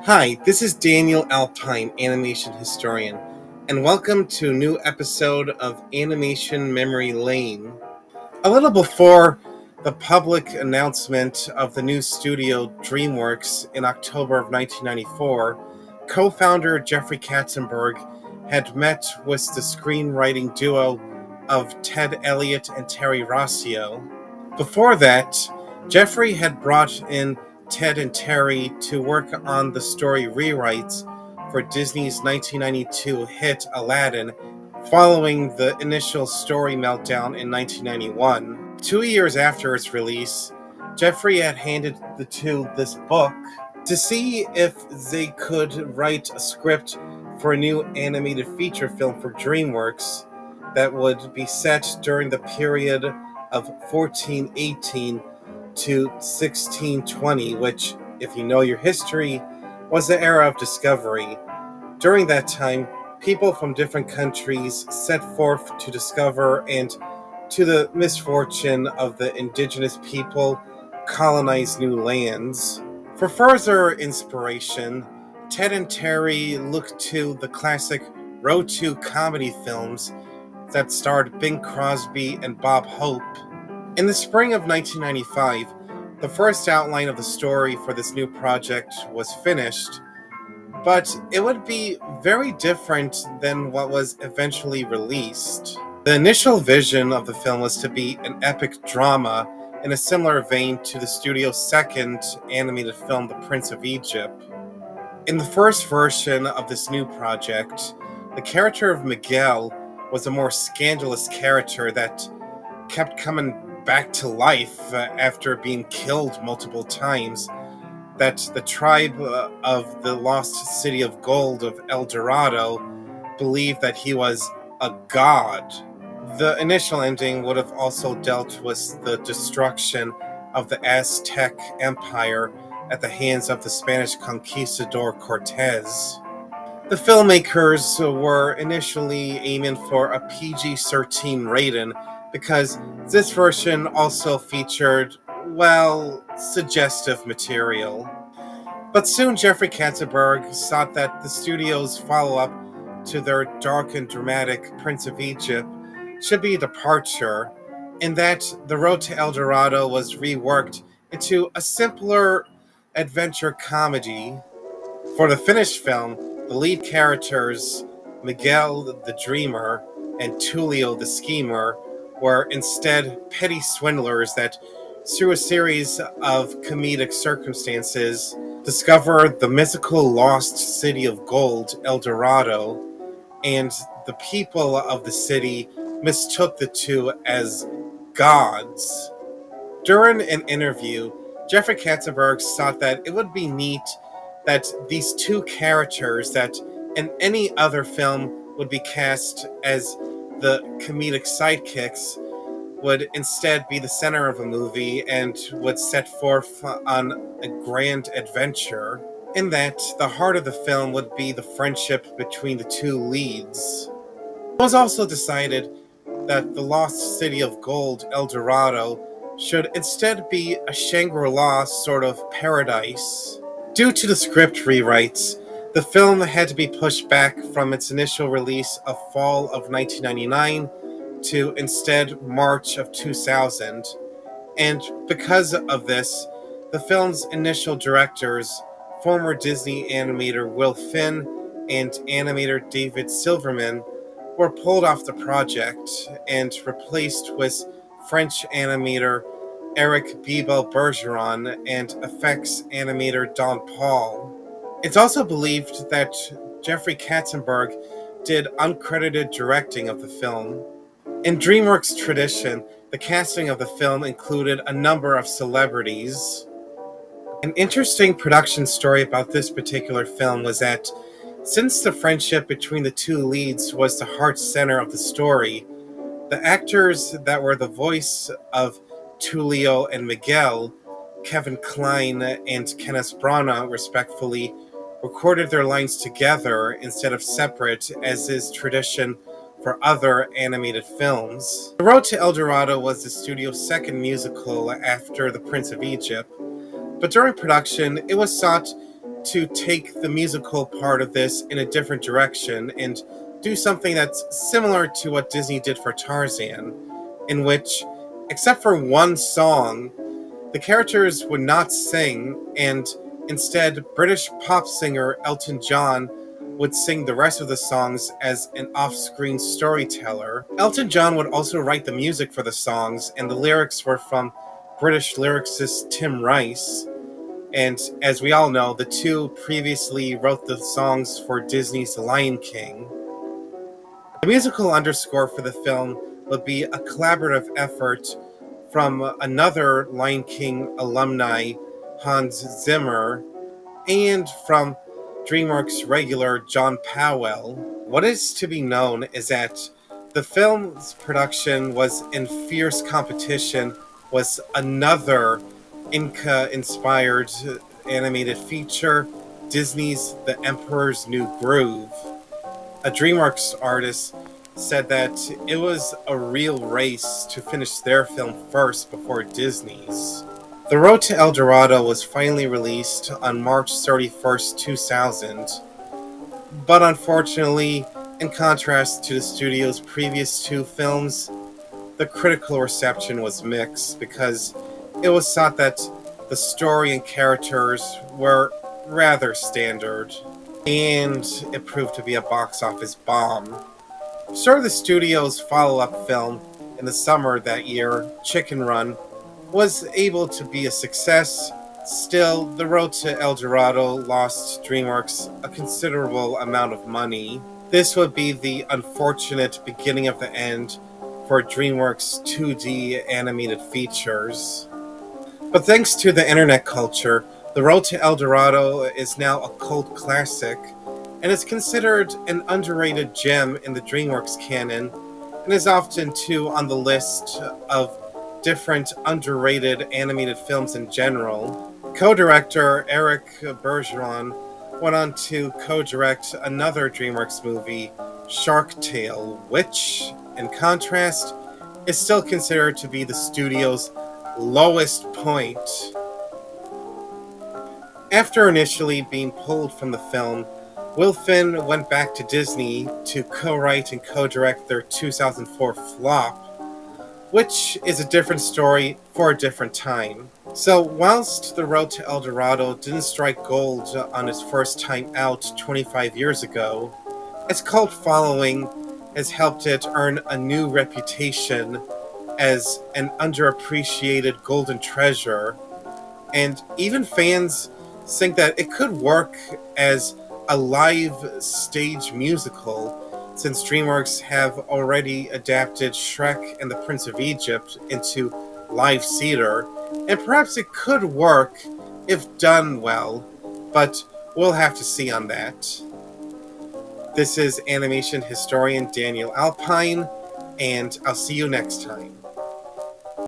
Hi, this is Daniel Alpine, animation historian, and welcome to a new episode of Animation Memory Lane. A little before the public announcement of the new studio DreamWorks in October of 1994, co-founder Jeffrey Katzenberg had met with the screenwriting duo of Ted Elliott and Terry Rossio. Before that, Jeffrey had brought in Ted and Terry to work on the story rewrites for Disney's 1992 hit Aladdin following the initial story meltdown in 1991. 2 years after its release, Jeffrey had handed the two this book to see if they could write a script for a new animated feature film for DreamWorks that would be set during the period of 1418 to 1620, which, if you know your history, was the era of discovery. During that time, people from different countries set forth to discover and, to the misfortune of the indigenous people, colonize new lands. For further inspiration, Ted and Terry looked to the classic Road to comedy films that starred Bing Crosby and Bob Hope. In the spring of 1995, the first outline of the story for this new project was finished, but it would be very different than what was eventually released. The initial vision of the film was to be an epic drama in a similar vein to the studio's second animated film, The Prince of Egypt. In the first version of this new project, the character of Miguel was a more scandalous character that kept coming back to life after being killed multiple times, that the tribe of the lost city of gold of El Dorado believed that he was a god. The initial ending would have also dealt with the destruction of the Aztec Empire at the hands of the Spanish conquistador Cortez. The filmmakers were initially aiming for a PG-13 rating because this version also featured, well, suggestive material. But soon Jeffrey Katzenberg thought that the studio's follow-up to their dark and dramatic Prince of Egypt should be a departure, in that The Road to El Dorado was reworked into a simpler adventure comedy. For the finished film, the lead characters, Miguel the Dreamer and Tulio the Schemer, were instead petty swindlers that, through a series of comedic circumstances, discover the mythical lost city of gold, El Dorado, and the people of the city mistook the two as gods. During an interview, Jeffrey Katzenberg thought that it would be neat that these two characters that in any other film would be cast as the comedic sidekicks would instead be the center of a movie and would set forth on a grand adventure, in that the heart of the film would be the friendship between the two leads. It was also decided that the lost city of gold, El Dorado, should instead be a Shangri-La sort of paradise. Due to the script rewrites, the film had to be pushed back from its initial release of fall of 1999 to instead March of 2000. And because of this, the film's initial directors, former Disney animator Will Finn and animator David Silverman, were pulled off the project and replaced with French animator Eric Bibel Bergeron and effects animator Don Paul. It's also believed that Jeffrey Katzenberg did uncredited directing of the film. In DreamWorks tradition, the casting of the film included a number of celebrities. An interesting production story about this particular film was that, since the friendship between the two leads was the heart center of the story, the actors that were the voice of Tulio and Miguel, Kevin Kline and Kenneth Branagh respectively, recorded their lines together instead of separate, as is tradition for other animated films. The Road to El Dorado was the studio's second musical after The Prince of Egypt, but during production it was thought to take the musical part of this in a different direction and do something that's similar to what Disney did for Tarzan, in which, except for one song, the characters would not sing, and instead, British pop singer Elton John would sing the rest of the songs as an off screen storyteller. Elton John would also write the music for the songs, and the lyrics were from British lyricist Tim Rice. And as we all know, the two previously wrote the songs for Disney's The Lion King. The musical underscore for the film would be a collaborative effort from another Lion King alumni, Hans Zimmer, and from DreamWorks regular John Powell. What is to be known is that the film's production was in fierce competition with another Inca-inspired animated feature, Disney's The Emperor's New Groove. A DreamWorks artist said that it was a real race to finish their film first before Disney's. The Road to El Dorado was finally released on March 31st, 2000, but unfortunately, in contrast to the studio's previous two films, the critical reception was mixed because it was thought that the story and characters were rather standard, and it proved to be a box office bomb. So the studio's follow-up film in the summer that year, Chicken Run, was able to be a success. Still, The Road to El Dorado lost DreamWorks a considerable amount of money. This would be the unfortunate beginning of the end for DreamWorks 2D animated features. But thanks to the internet culture, The Road to El Dorado is now a cult classic, and is considered an underrated gem in the DreamWorks canon, and is often too on the list of different underrated animated films in general. Co-director Eric Bergeron went on to co-direct another DreamWorks movie, Shark Tale, which, in contrast, is still considered to be the studio's lowest point. After initially being pulled from the film, Will Finn went back to Disney to co-write and co-direct their 2004 flop, which is a different story for a different time. So whilst The Road to El Dorado didn't strike gold on its first time out 25 years ago, its cult following has helped it earn a new reputation as an underappreciated golden treasure, and even fans think that it could work as a live stage musical, since DreamWorks have already adapted Shrek and the Prince of Egypt into live theater, and perhaps it could work if done well, but we'll have to see on that. This is animation historian Daniel Alpine, and I'll see you next time.